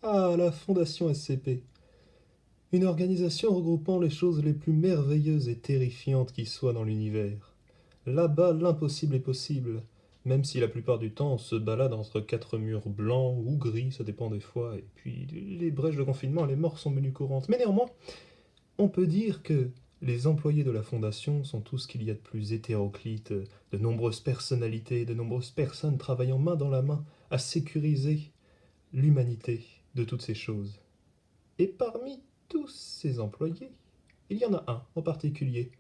Ah, la Fondation SCP. Une organisation regroupant les choses les plus merveilleuses et terrifiantes qui soient dans l'univers. Là-bas, l'impossible est possible, même si la plupart du temps on se balade entre quatre murs blancs ou gris, ça dépend des fois, et puis les brèches de confinement et les morts sont menues courantes. Mais néanmoins, on peut dire que les employés de la Fondation sont tout ce qu'il y a de plus hétéroclite, de nombreuses personnalités, de nombreuses personnes travaillant main dans la main à sécuriser l'humanité de toutes ces choses. Et parmi tous ces employés, il y en a un en particulier,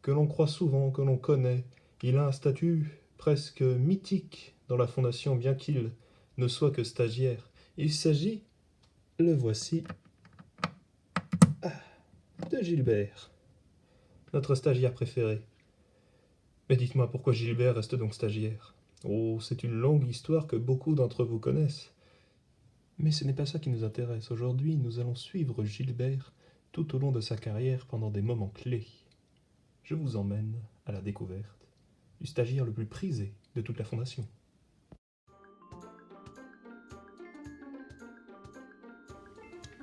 que l'on croit souvent, que l'on connaît. Il a un statut presque mythique dans la Fondation, bien qu'il ne soit que stagiaire. Il s'agit, le voici, de Gilbert, notre stagiaire préféré. Mais dites-moi pourquoi Gilbert reste donc stagiaire? Oh, c'est une longue histoire que beaucoup d'entre vous connaissent. Mais ce n'est pas ça qui nous intéresse. Aujourd'hui, nous allons suivre Gilbert tout au long de sa carrière pendant des moments clés. Je vous emmène à la découverte du stagiaire le plus prisé de toute la Fondation.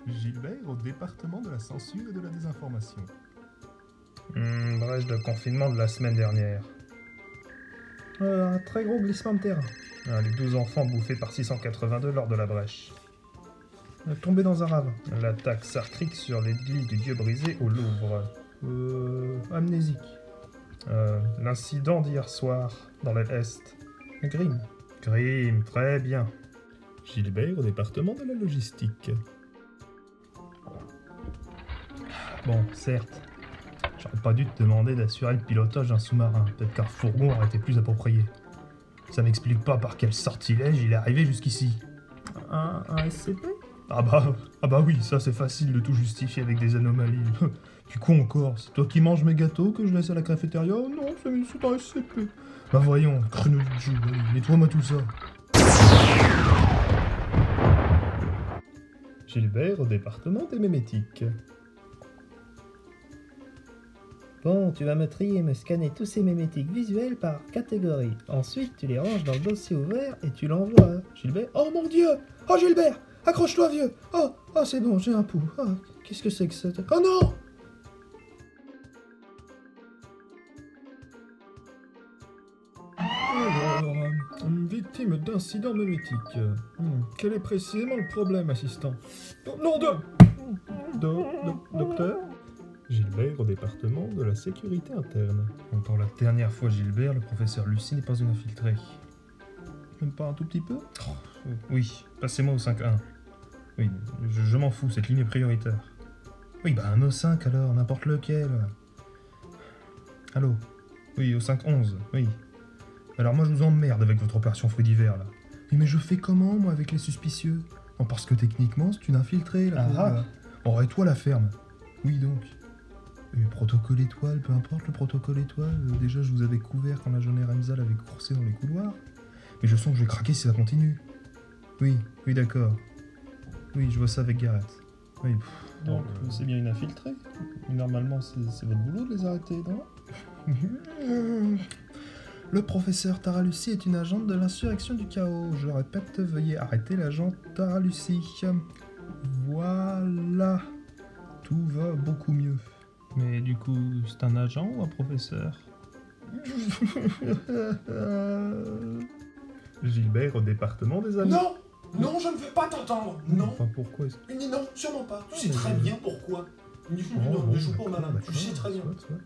Gilbert au département de la censure et de la désinformation. Brèche de confinement de la semaine dernière. Un très gros glissement de terrain. Les 12 enfants bouffés par 682 lors de la brèche. Tombé dans un ravin. L'attaque sartrique sur l'église du Dieu brisé au Louvre. Amnésique. L'incident d'hier soir dans l'aile Est. Grimm. Grimm, très bien. Gilbert au département de la logistique. Bon, certes, j'aurais pas dû te demander d'assurer le pilotage d'un sous-marin. Peut-être qu'un fourgon aurait été plus approprié. Ça m'explique pas par quel sortilège il est arrivé jusqu'ici. Un SCP? Ah bah oui, ça c'est facile de tout justifier avec des anomalies. Tu con encore, c'est toi qui manges mes gâteaux que je laisse à la cafétéria? Oh non, c'est un SCP. Bah voyons, créneau du jeu, nettoie-moi tout ça. Gilbert au département des mémétiques. Bon, tu vas me trier et me scanner tous ces mémétiques visuels par catégorie. Ensuite, tu les ranges dans le dossier ouvert et tu l'envoies à Gilbert. Oh mon Dieu! Oh Gilbert! Accroche-toi vieux! Oh c'est bon, j'ai un pouls. Oh, qu'est-ce que c'est que ça? Oh non! Alors, victime d'incident mémétique. Quel est précisément le problème, assistant? Non, docteur? Gilbert au département de la sécurité interne. Pour la dernière fois, Gilbert, le professeur Lucie n'est pas une infiltrée. Même pas un tout petit peu? Oui, passez-moi au 5-1. Oui, je m'en fous, cette ligne est prioritaire. Oui, bah un au 5 alors, n'importe lequel. Allô? Oui, au 5-11, oui. Alors moi je vous emmerde avec votre opération fruits d'hiver là. Oui, mais je fais comment moi avec les suspicieux? Non, parce que techniquement c'est une infiltrée là. Ah. Oh, et toi la ferme? Oui donc. Protocole étoile, peu importe le protocole étoile. Déjà je vous avais couvert quand la jeune Remzal avait coursé dans les couloirs. Mais je sens que je vais craquer si ça continue. Oui, d'accord. Oui, je vois ça avec Gareth. Oui, donc c'est bien une infiltrée. Normalement c'est votre boulot de les arrêter, non? Le professeur Tara Lucie est une agente de l'insurrection du chaos. Je répète, veuillez arrêter l'agent Tara Lucie. Voilà. Tout va beaucoup mieux. Mais du coup, c'est un agent ou un professeur? Gilbert au département des amis. Non! Non, je ne veux pas t'entendre! Non! Enfin, pourquoi Non, sûrement pas. Tu sais mais très je- bien pourquoi. Non, ne joue pas au malin. Tu sais très bien. Soit.